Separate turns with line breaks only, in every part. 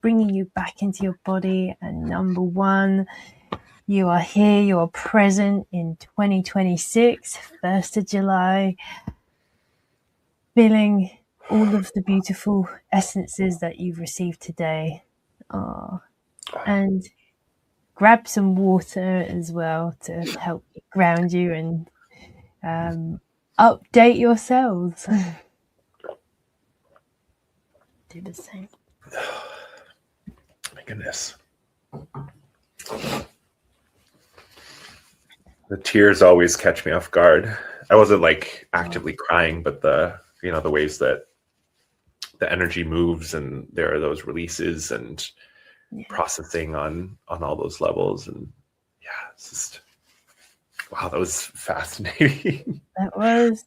bringing you back into your body. And number one, you are here, you are present in 2026, 1st of July, feeling all of the beautiful essences that you've received today. And grab some water as well to help ground you and update yourselves. Do the same.
My goodness. The tears always catch me off guard. I wasn't like actively crying, but the ways that the energy moves and there are those releases and processing on all those levels. And yeah, it's just, wow, that was fascinating.
That was,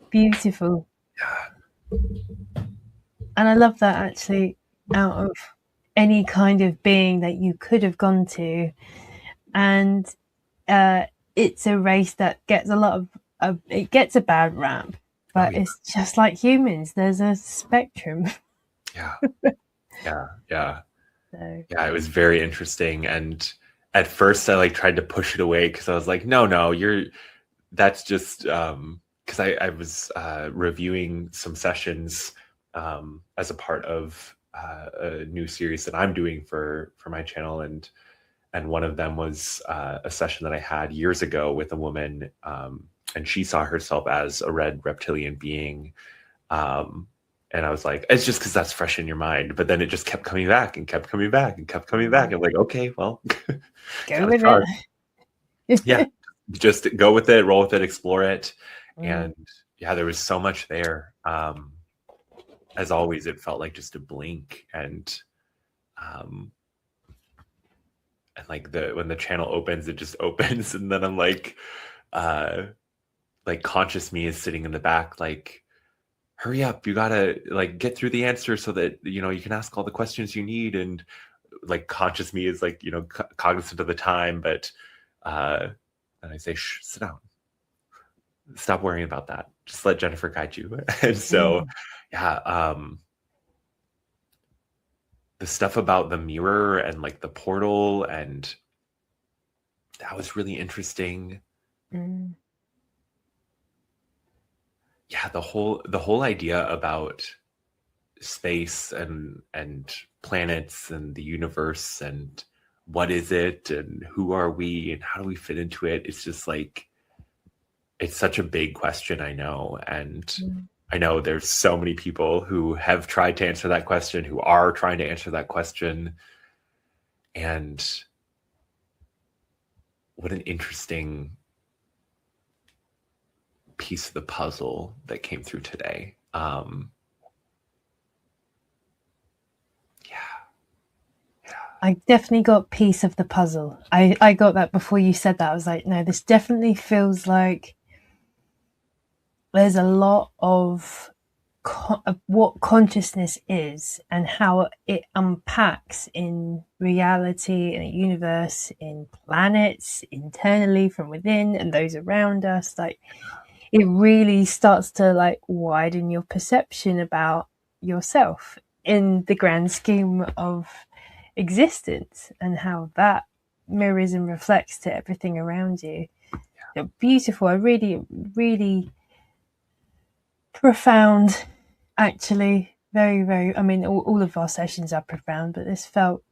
beautiful.
Yeah.
And I love that actually, out of any kind of being that you could have gone to. And it's a race that gets a lot of it gets a bad rap, but it's just like humans. There's a spectrum.
Yeah. Yeah, it was very interesting. And at first I like tried to push it away because I was like, no, that's just because I was reviewing some sessions as a part of a new series that I'm doing for my channel, and one of them was a session that I had years ago with a woman, and she saw herself as a red reptilian being. And I was like, it's just because that's fresh in your mind. But then it just kept coming back and kept coming back and kept coming back. I'm like, okay, well,
go with it.
Yeah, just go with it, roll with it, explore it. And yeah, there was so much there. As always, it felt like just a blink. And like when the channel opens, it just opens. And then I'm like conscious me is sitting in the back, like, hurry up, you gotta like get through the answer so that you can ask all the questions you need. And like conscious me is like cognizant of the time, but and I say, shh, sit down, stop worrying about that, just let Jennifer guide you. And so the stuff about the mirror and like the portal, and that was really interesting. Yeah, the whole idea about space and planets and the universe and what is it and who are we and how do we fit into it? It's just like, it's such a big question, I know. And I know there's so many people who have tried to answer that question, who are trying to answer that question. And what an interesting piece of the puzzle that came through today.
I definitely got piece of the puzzle. I got that before you said that. I was like, no, this definitely feels like there's a lot of what consciousness is and how it unpacks in reality, in a universe, in planets, internally from within and those around us. Like, it really starts to like widen your perception about yourself in the grand scheme of existence, and how that mirrors and reflects to everything around you. So beautiful. I really, really profound, actually. Very, very, I mean, all of our sessions are profound, but this felt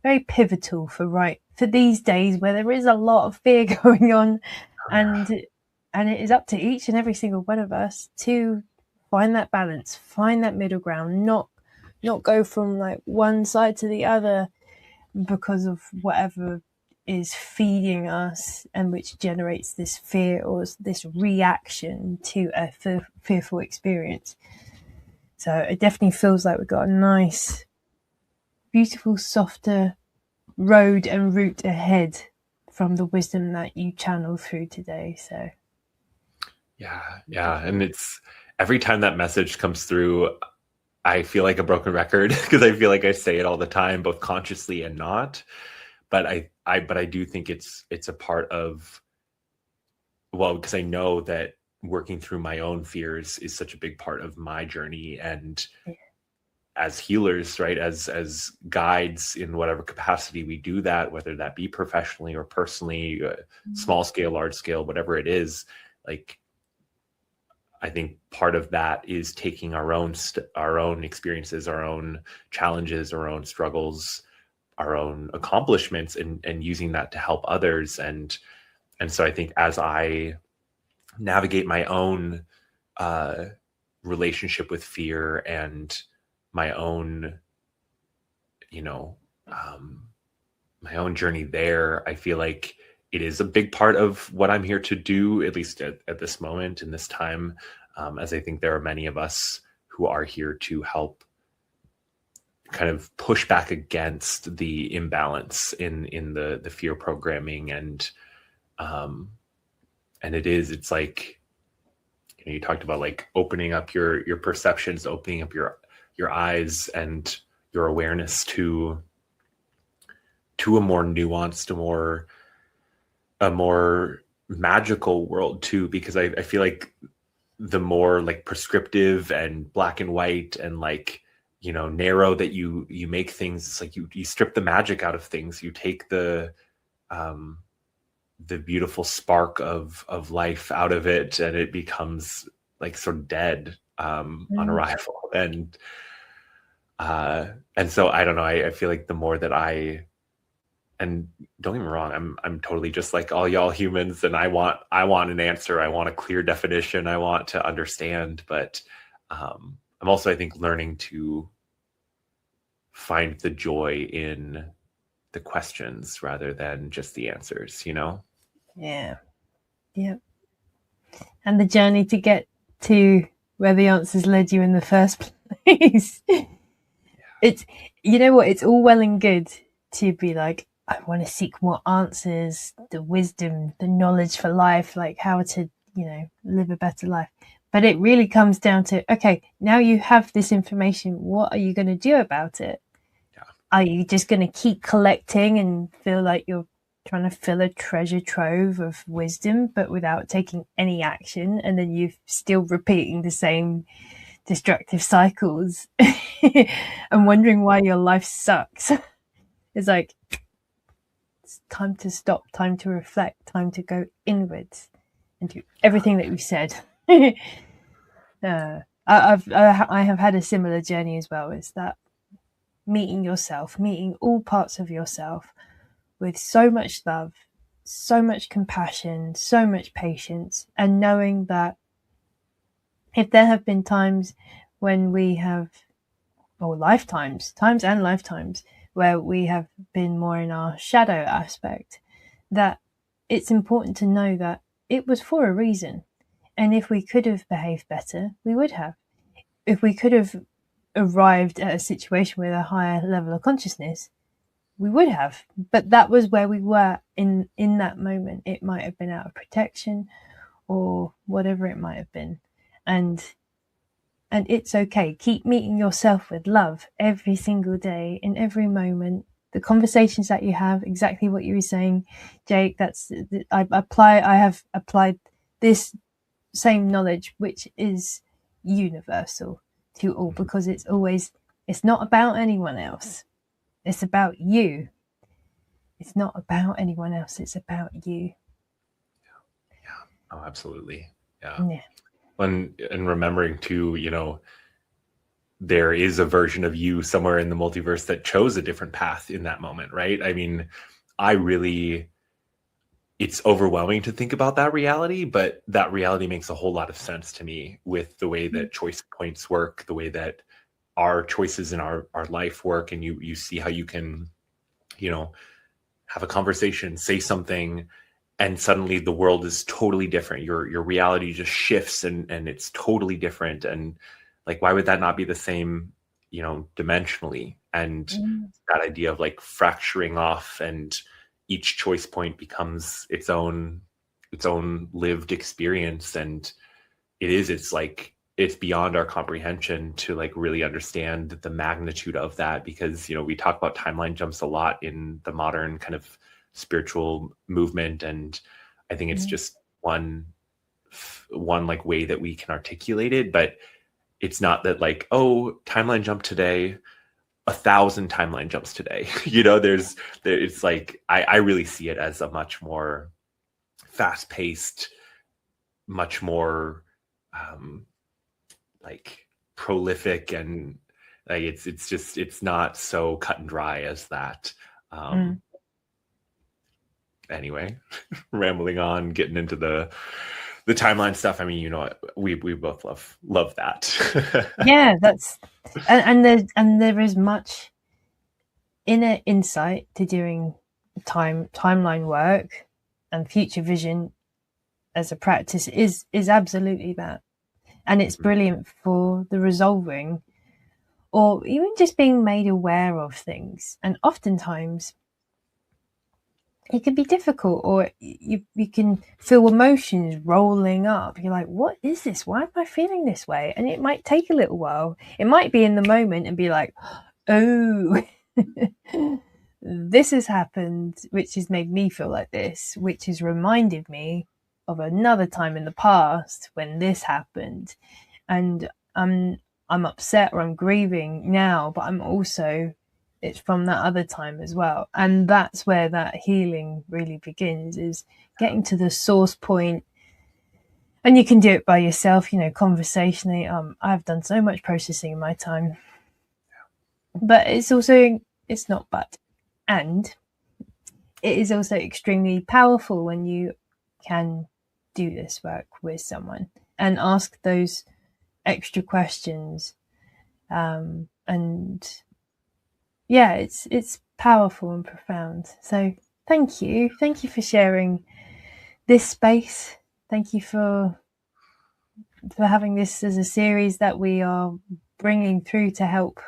very pivotal for these days where there is a lot of fear going on, and it is up to each and every single one of us to find that balance, find that middle ground, not go from like one side to the other because of whatever is feeding us and which generates this fear or this reaction to a fearful experience. So it definitely feels like we've got a nice, beautiful, softer road and route ahead from the wisdom that you channel through today. So
yeah, and it's every time that message comes through, I feel like a broken record because I feel like I say it all the time, both consciously and not. But I do think it's a part of, well, because I know that working through my own fears is such a big part of my journey. And as healers, right, as guides in whatever capacity we do that, whether that be professionally or personally, small scale, large scale, whatever it is, like I think part of that is taking our own experiences, our own challenges, our own struggles, our own accomplishments, and using that to help others. And so I think as I navigate my own relationship with fear and my own, my own journey there, I feel like it is a big part of what I'm here to do, at least at this moment in this time, as I think there are many of us who are here to help kind of push back against the imbalance in the fear programming. And it's like, you talked about like opening up your perceptions, opening up your eyes and your awareness to a more nuanced, a more magical world too, because I feel like the more like prescriptive and black and white and like, narrow that you make things, it's like you strip the magic out of things. You take the beautiful spark of life out of it, and it becomes like sort of dead on arrival. And so I don't know, I feel like the more that and don't get me wrong, I'm totally just like all y'all humans, and I want an answer. I want a clear definition. I want to understand, but I'm also, I think, learning to find the joy in the questions rather than just the answers,
Yeah. And the journey to get to where the answers led you in the first place. It's, it's all well and good to be like, I want to seek more answers, the wisdom, the knowledge for life, like how to, live a better life. But it really comes down to, okay, now you have this information. What are you going to do about it? Yeah. Are you just going to keep collecting and feel like you're trying to fill a treasure trove of wisdom, but without taking any action? And then you're still repeating the same destructive cycles and wondering why your life sucks. It's like, it's time to stop, time to reflect, time to go inwards and do everything that we said. I have had a similar journey as well. It's that meeting yourself, meeting all parts of yourself with so much love, so much compassion, so much patience, and knowing that if there have been times when we have, or lifetimes where we have been more in our shadow aspect, that it's important to know that it was for a reason. And if we could have behaved better, we would have. If we could have arrived at a situation with a higher level of consciousness, we would have. But that was where we were in that moment. It might have been out of protection or whatever it might have been. And it's okay. Keep meeting yourself with love every single day, in every moment. The conversations that you have, exactly what you were saying, Jake, I have applied this same knowledge, which is universal to all, because it's not about anyone else. It's about you. It's not about anyone else. It's about you.
Yeah. Oh, absolutely. Yeah. And remembering too, there is a version of you somewhere in the multiverse that chose a different path in that moment, right? I mean, it's overwhelming to think about that reality, but that reality makes a whole lot of sense to me with the way that choice points work, the way that our choices in our life work. And you see how you can, have a conversation, say something, and suddenly the world is totally different. Your reality just shifts and it's totally different. And like, why would that not be the same, dimensionally? And that idea of like fracturing off, and each choice point becomes its own lived experience. And it's beyond our comprehension to like really understand the magnitude of that, because, we talk about timeline jumps a lot in the modern kind of spiritual movement. And I think it's just one like way that we can articulate it, but it's not that like, oh, timeline jump today, 1,000 timeline jumps today. You know, it's like, I really see it as a much more fast paced, much more like prolific, and like it's not so cut and dry as that. Anyway, rambling on, getting into the timeline stuff. I mean, you know, we both love that.
Yeah, that's and there is much inner insight to doing timeline work, and future vision as a practice is absolutely that. And it's brilliant for the resolving, or even just being made aware of things. And oftentimes it can be difficult, or you can feel emotions rolling up. You're like, what is this? Why am I feeling this way? And it might take a little while. It might be in the moment and be like, oh, this has happened, which has made me feel like this, which has reminded me of another time in the past when this happened. And I'm upset, or I'm grieving now, but I'm also, it's from that other time as well. And that's where that healing really begins, is getting to the source point. And you can do it by yourself, you know, conversationally. I've done so much processing in my time, but it's not but, and it is also extremely powerful when you can do this work with someone and ask those extra questions. And yeah, it's powerful and profound. So thank you for sharing this space. Thank you for having this as a series that we are bringing through to help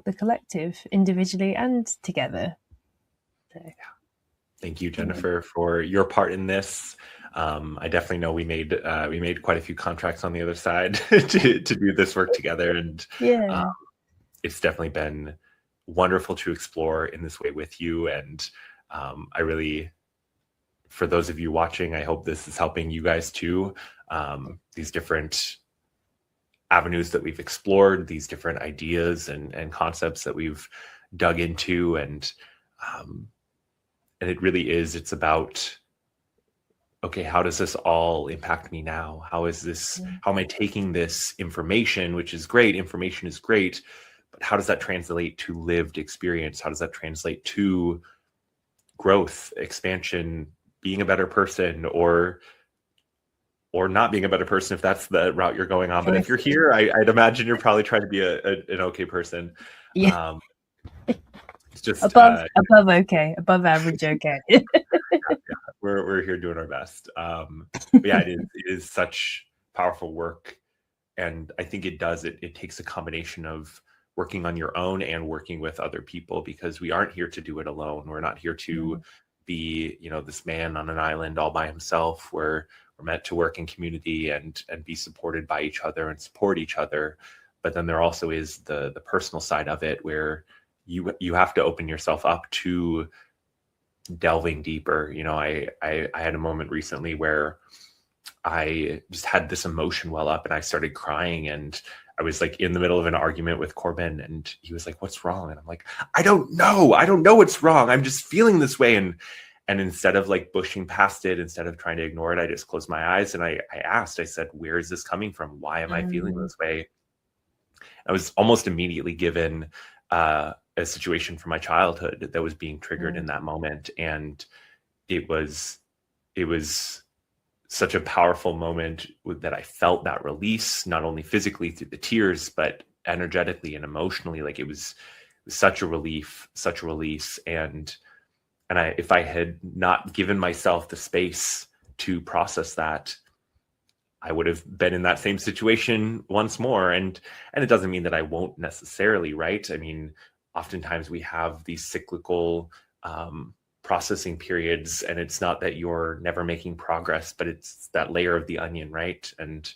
the collective, individually and together. So.
Thank you, Jennifer, for your part in this. I definitely know we made quite a few contracts on the other side to do this work together, and it's definitely been wonderful to explore in this way with you. And I really, for those of you watching, I hope this is helping you guys too. These different avenues that we've explored, these different ideas and concepts that we've dug into, and it really is, it's about, okay, how does this all impact me now? How am I taking this information, which is great, information is great, but how does that translate to lived experience? How does that translate to growth, expansion, being a better person, or not being a better person, if that's the route you're going on. But if you're here, I'd imagine you're probably trying to be an okay person.
Yeah.
It's just
above okay, above average okay.
Yeah, we're here doing our best. But yeah, it is such powerful work, and I think it takes a combination of working on your own and working with other people, because we aren't here to do it alone. We're not here to be, you know, this man on an island all by himself. We're meant to work in community and be supported by each other and support each other. But then there also is the personal side of it, where you have to open yourself up to delving deeper. You know, I had a moment recently where I just had this emotion well up and I started crying, and I was like in the middle of an argument with Corbin, and he was like, "What's wrong?" And I'm like, I don't know what's wrong. I'm just feeling this way. And instead of like pushing past it, instead of trying to ignore it, I just closed my eyes and I said, where is this coming from? Why am I feeling this way? I was almost immediately given a situation from my childhood that was being triggered in that moment. And it was such a powerful moment that I felt that release, not only physically through the tears, but energetically and emotionally. Like it was such a relief, such a release. And if I had not given myself the space to process that, I would have been in that same situation once more. And it doesn't mean that I won't necessarily, right? I mean, oftentimes we have these cyclical processing periods, and it's not that you're never making progress, but it's that layer of the onion, right? And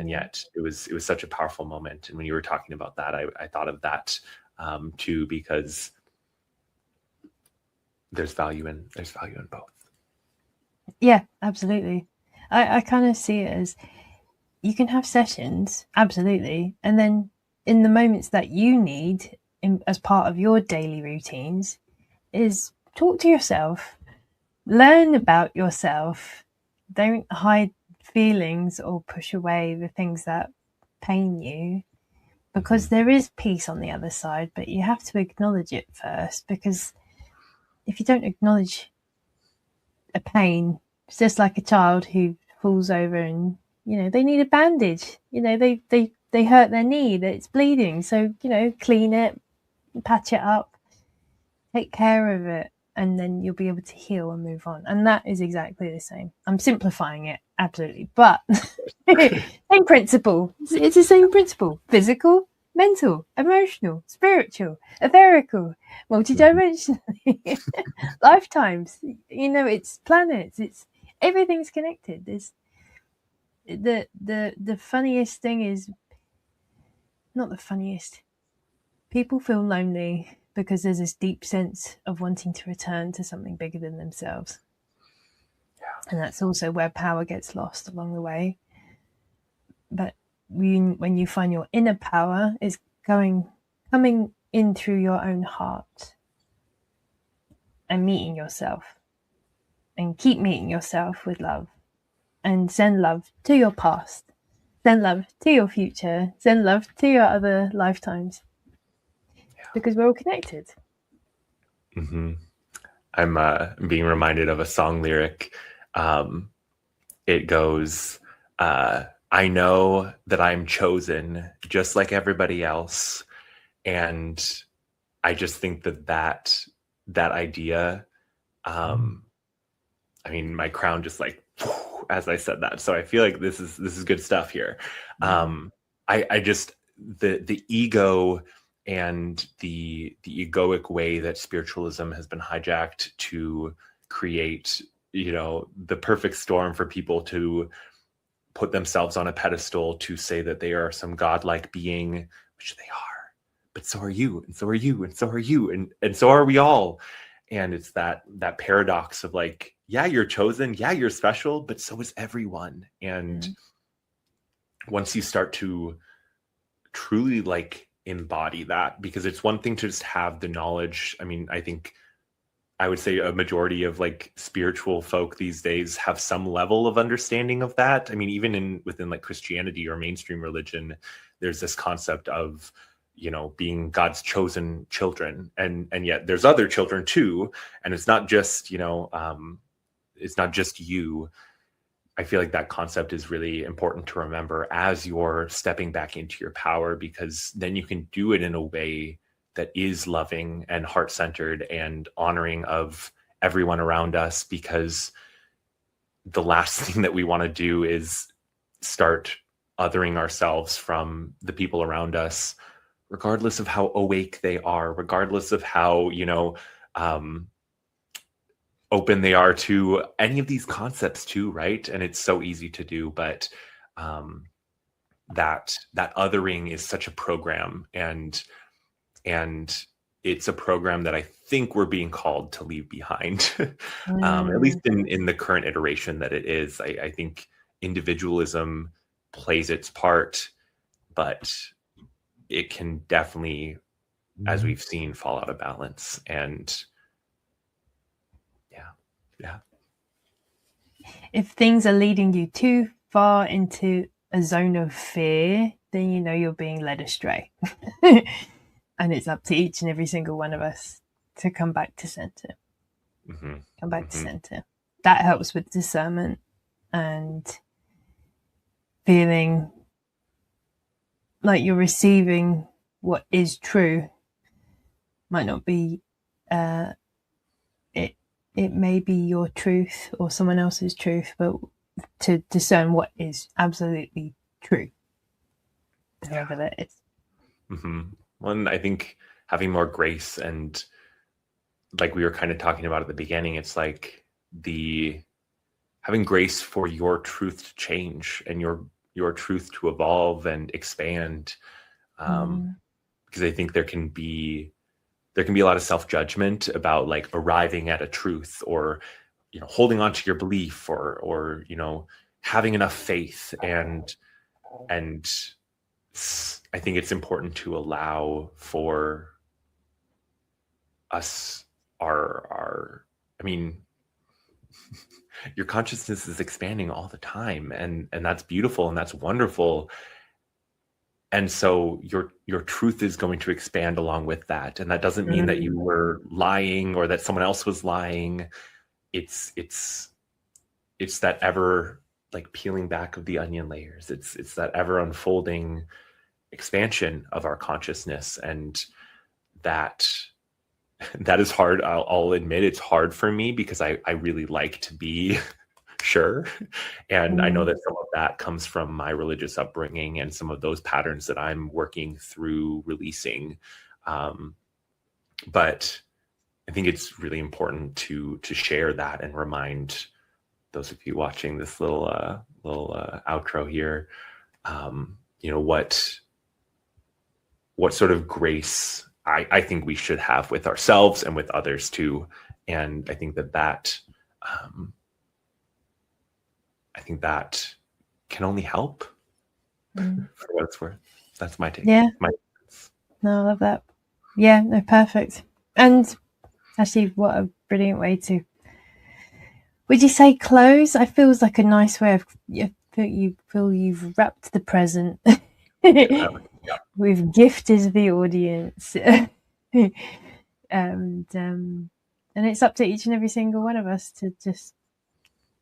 yet it was such a powerful moment. And when you were talking about that, I thought of that too, because there's value in both.
Yeah, absolutely. I kind of see it as you can have sessions, absolutely. And then in the moments that you need as part of your daily routines is talk to yourself, learn about yourself. Don't hide feelings or push away the things that pain you, because there is peace on the other side, but you have to acknowledge it first, because if you don't acknowledge a pain, it's just like a child who falls over and, you know, they need a bandage. You know, they hurt their knee, that it's bleeding. So, you know, clean it, patch it up, take care of it, and then you'll be able to heal and move on. And that is exactly the same. I'm simplifying it, absolutely, but same principle. It's the same principle: physical, mental, emotional, spiritual, etherical, multidimensionally, lifetimes. You know, it's planets. It's everything's connected. There's the funniest thing is not the funniest. People feel lonely because there's this deep sense of wanting to return to something bigger than themselves. Yeah. And that's also where power gets lost along the way. But when you find your inner power, is coming in through your own heart and meeting yourself, and keep meeting yourself with love, and send love to your past, send love to your future, send love to your other lifetimes. Because we're all connected.
Mm-hmm. I'm being reminded of a song lyric. It goes, I know that I'm chosen just like everybody else. And I just think that idea, I mean, my crown just like, as I said that. So I feel like this is good stuff here. I just, the ego and the egoic way that spiritualism has been hijacked to create, you know, the perfect storm for people to put themselves on a pedestal, to say that they are some godlike being, which they are, but so are you, and so are you, and so are you, and so are we all. And it's that paradox of like, yeah, you're chosen, yeah, you're special, but so is everyone. And once you start to truly like embody that, because it's one thing to just have the knowledge. I mean, I think I would say a majority of like spiritual folk these days have some level of understanding of that. I mean, even within like Christianity or mainstream religion, there's this concept of, you know, being God's chosen children, and yet there's other children too, and it's not just, you know, it's not just you. I feel like that concept is really important to remember as you're stepping back into your power, because then you can do it in a way that is loving and heart-centered and honoring of everyone around us, because the last thing that we want to do is start othering ourselves from the people around us, regardless of how awake they are, regardless of how, you know, open they are to any of these concepts too, right? And it's so easy to do, but that othering is such a program, and it's a program that I think we're being called to leave behind, at least in the current iteration that it is. I think individualism plays its part, but it can definitely, as we've seen, fall out of balance. And yeah.
If things are leading you too far into a zone of fear, then you know you're being led astray. And it's up to each and every single one of us to come back to center. Come back to center. That helps with discernment and feeling like you're receiving what is true. Might not be it may be your truth or someone else's truth, but to discern what is absolutely true, whoever that is.
One, I think having more grace, and like we were kind of talking about at the beginning, it's like having grace for your truth to change and your truth to evolve and expand. Because I think there can be a lot of self-judgment about like arriving at a truth, or, you know, holding on to your belief, or, you know, having enough faith. And And I think it's important to allow for us, I mean, your consciousness is expanding all the time, and that's beautiful and that's wonderful. And so your truth is going to expand along with that. And that doesn't mean that you were lying or that someone else was lying. It's that ever like peeling back of the onion layers. It's that ever unfolding expansion of our consciousness. And that is hard. I'll admit it's hard for me because I really like to be sure. And I know that some of that comes from my religious upbringing and some of those patterns that I'm working through releasing. But I think it's really important to share that and remind those of you watching this little outro here, what sort of grace I think we should have with ourselves and with others too. And I think that I think that can only help for what it's worth. That's my take.
Yeah. No, I love that. Yeah, no, perfect. And actually, what a brilliant way to, would you say close? I feels like a nice way of, you feel you've wrapped the present.
Yeah.
We've gifted the audience. And it's up to each and every single one of us to just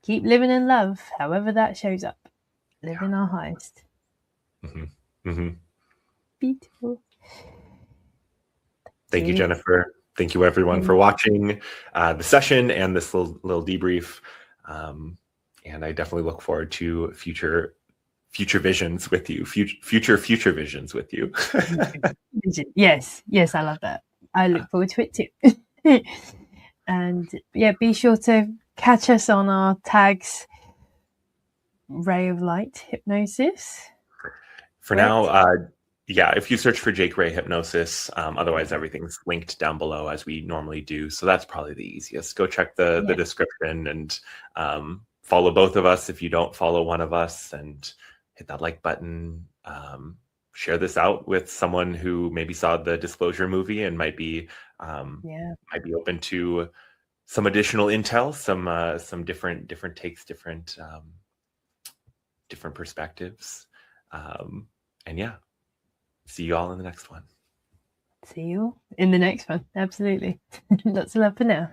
keep living in love, however that shows up. Living our highest. Beautiful.
Thank you, Jennifer. Thank you, everyone, for watching the session and this little debrief. And I definitely look forward to future visions with you, future visions with you.
Yes, I love that. I look forward to it too. And yeah, be sure to catch us on our tags, Ray of Light Hypnosis.
For now, if you search for Jake Ray Hypnosis, otherwise everything's linked down below as we normally do. So that's probably the easiest. Go check the description and follow both of us if you don't follow one of us, and hit that like button. Share this out with someone who maybe saw the Disclosure movie and might be open to some additional intel, some different takes, different perspectives. And yeah, see you all in the next one.
See you in the next one. Absolutely. Lots of love for now.